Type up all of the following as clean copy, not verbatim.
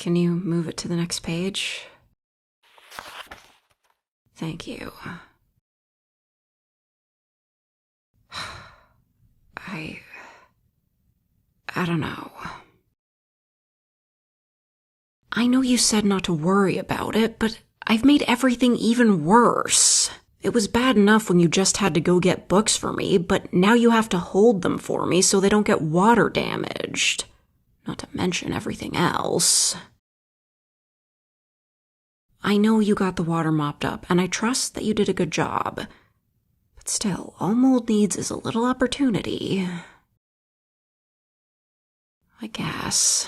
Can you move it to the next page? Thank you. I don't know. I know you said not to worry about it, but I've made everything even worse. It was bad enough when you just had to go get books for me, but now you have to hold them for me so they don't get water damaged. Not to mention everything else. I know you got the water mopped up, and I trust that you did a good job. But still, all mold needs is a little opportunity. I guess.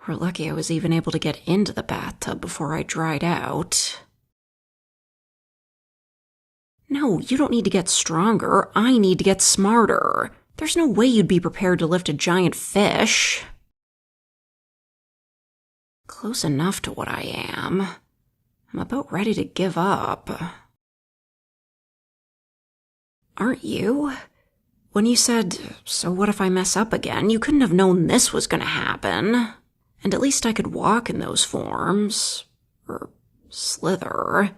We're lucky I was even able to get into the bathtub before I dried out. No, you don't need to get stronger. I need to get smarter. There's no way you'd be prepared to lift a giant fish. Close enough to what I am. I'm about ready to give up. Aren't you? When you said, so what if I mess up again, you couldn't have known this was gonna happen. And at least I could walk in those forms. Or slither.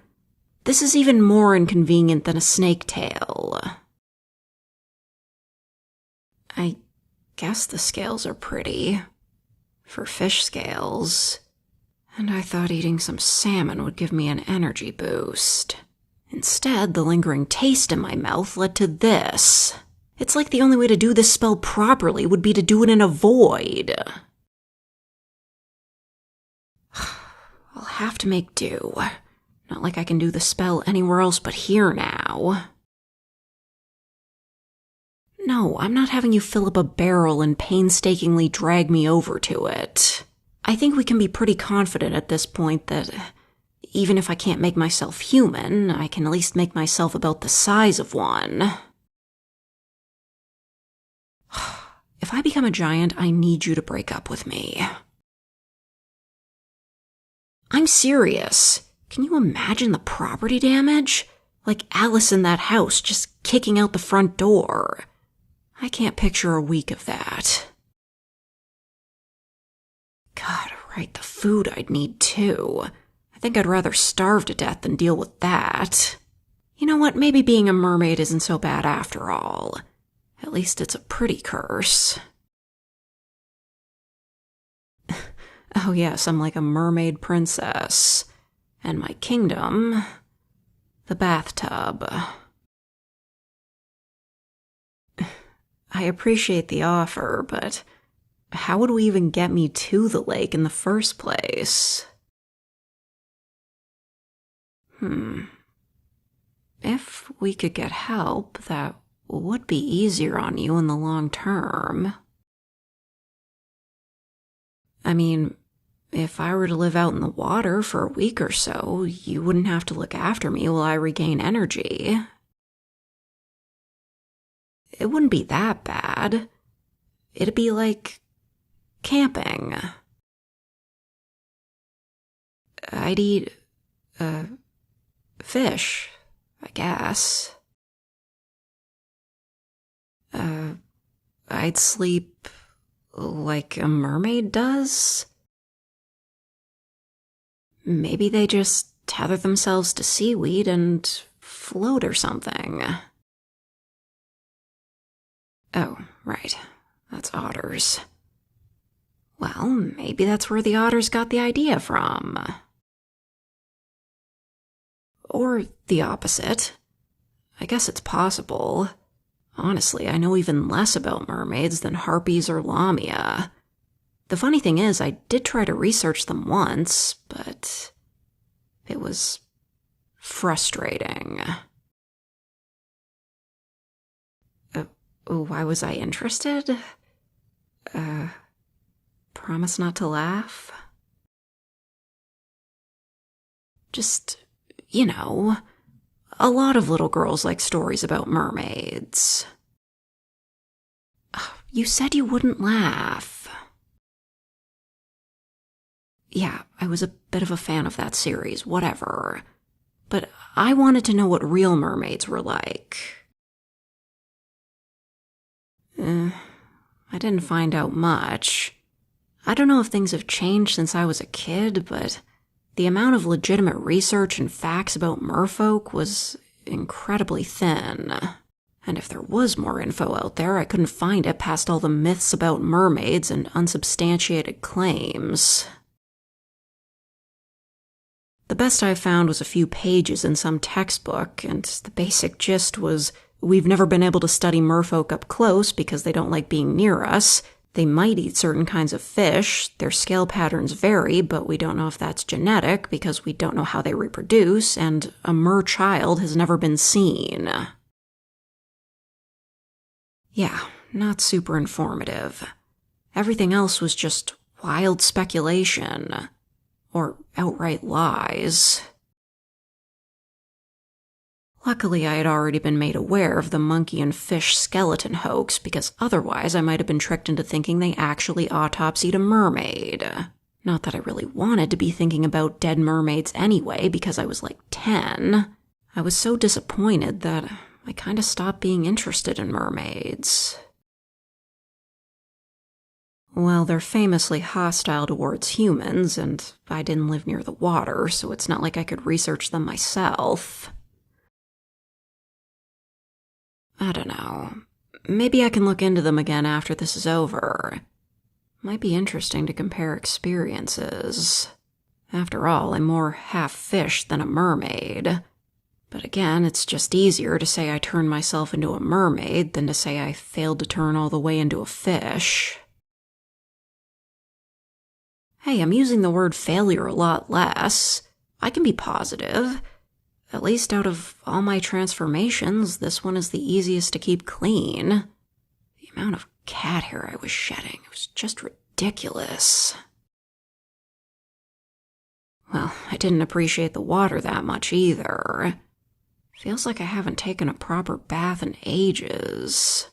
This is even more inconvenient than a snake tail. I guess the scales are pretty. For fish scales. And I thought eating some salmon would give me an energy boost. Instead, the lingering taste in my mouth led to this. It's like the only way to do this spell properly would be to do it in a void. I'll have to make do. Not like I can do the spell anywhere else but here now. No, I'm not having you fill up a barrel and painstakingly drag me over to it. I think we can be pretty confident at this point that even if I can't make myself human, I can at least make myself about the size of one. If I become a giant, I need you to break up with me. I'm serious. Can you imagine the property damage? Like Alice in that house just kicking out the front door. I can't picture a week of that. God, right, the food I'd need too. I think I'd rather starve to death than deal with that. You know what, maybe being a mermaid isn't so bad after all. At least it's a pretty curse. Oh yes, I'm like a mermaid princess. And my kingdom, the bathtub. I appreciate the offer, but how would we even get me to the lake in the first place? If we could get help, that would be easier on you in the long term. I mean, if I were to live out in the water for a week or so, you wouldn't have to look after me while I regain energy. It wouldn't be that bad. It'd be like camping. I'd eat, fish, I guess. I'd sleep like a mermaid does. Maybe they just tether themselves to seaweed and float or something. Oh, right. That's otters. Well, maybe that's where the otters got the idea from. Or the opposite. I guess it's possible. Honestly, I know even less about mermaids than harpies or lamia. The funny thing is, I did try to research them once, but it was frustrating. Why was I interested? Promise not to laugh? Just, you know, a lot of little girls like stories about mermaids. You said you wouldn't laugh. Yeah, I was a bit of a fan of that series, whatever. But I wanted to know what real mermaids were like. I didn't find out much. I don't know if things have changed since I was a kid, but the amount of legitimate research and facts about merfolk was incredibly thin. And if there was more info out there, I couldn't find it past all the myths about mermaids and unsubstantiated claims. The best I found was a few pages in some textbook, and the basic gist was, we've never been able to study merfolk up close because they don't like being near us. They might eat certain kinds of fish, their scale patterns vary, but we don't know if that's genetic because we don't know how they reproduce, and a mer child has never been seen. Yeah, not super informative. Everything else was just wild speculation. Or outright lies. Luckily, I had already been made aware of the monkey and fish skeleton hoax, because otherwise I might have been tricked into thinking they actually autopsied a mermaid. Not that I really wanted to be thinking about dead mermaids anyway, because I was like 10. I was so disappointed that I kinda stopped being interested in mermaids. Well, they're famously hostile towards humans, and I didn't live near the water, so it's not like I could research them myself. I don't know. Maybe I can look into them again after this is over. Might be interesting to compare experiences. After all, I'm more half fish than a mermaid. But again, it's just easier to say I turned myself into a mermaid than to say I failed to turn all the way into a fish. Hey, I'm using the word failure a lot less. I can be positive. At least out of all my transformations, this one is the easiest to keep clean. The amount of cat hair I was shedding was just ridiculous. Well, I didn't appreciate the water that much either. Feels like I haven't taken a proper bath in ages.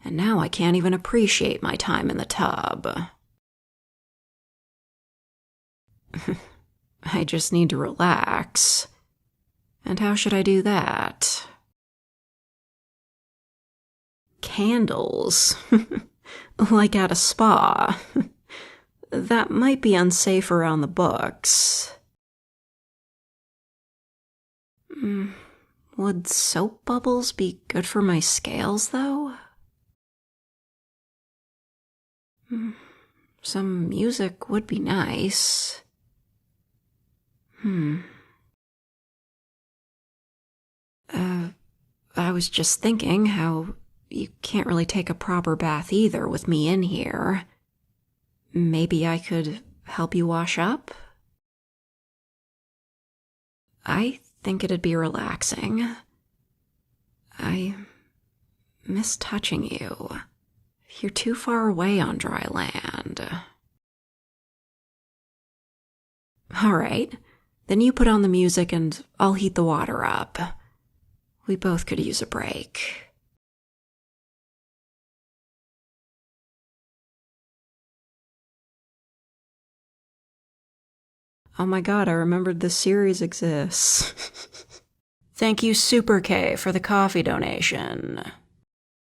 And now I can't even appreciate my time in the tub. I just need to relax. And how should I do that? Candles. Like at a spa. That might be unsafe around the books. Would soap bubbles be good for my scales, though? Some music would be nice. I was just thinking how you can't really take a proper bath either with me in here. Maybe I could help you wash up? I think it'd be relaxing. I miss touching you. You're too far away on dry land. All right, then you put on the music and I'll heat the water up. We both could use a break. Oh my god, I remembered this series exists. Thank you, Super K, for the coffee donation.